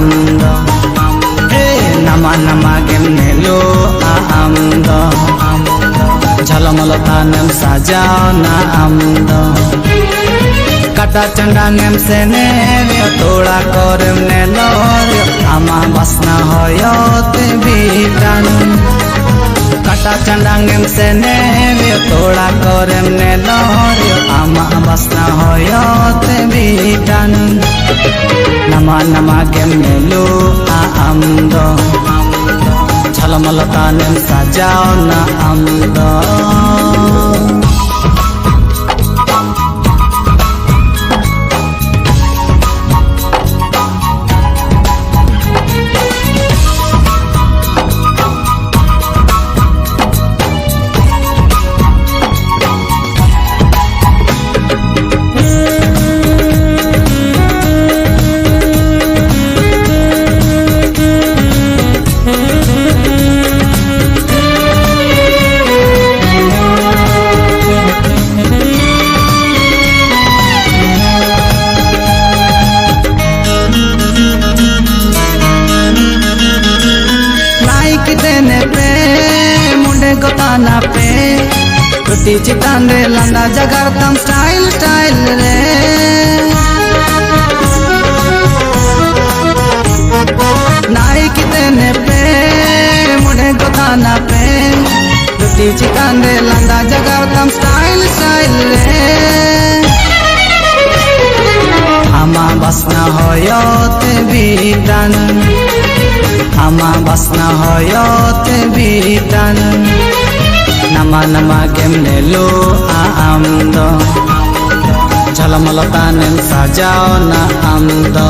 amdo nama nama game nelo amdo jhalamala tanem sajao na amdo kata candang em sene toda korem nelo ama basna hoyot bitan kata candang em sene toda korem nelo ama basna hoyot bitan nama nama game nelo amdo jhalamala tanem sajao na amdo ना पे कुटी चितान रे लंदा जगरतम style style रे नाई कितने पे मुझे गोताना पे कुटी चितान रे लंदा जगरतम स्टाइल स्टाइल रे आमा बसना होयत बिटान आमा बसना होयत बिटान nama nama game nelo amdo jhalamala tanem sajao na amdo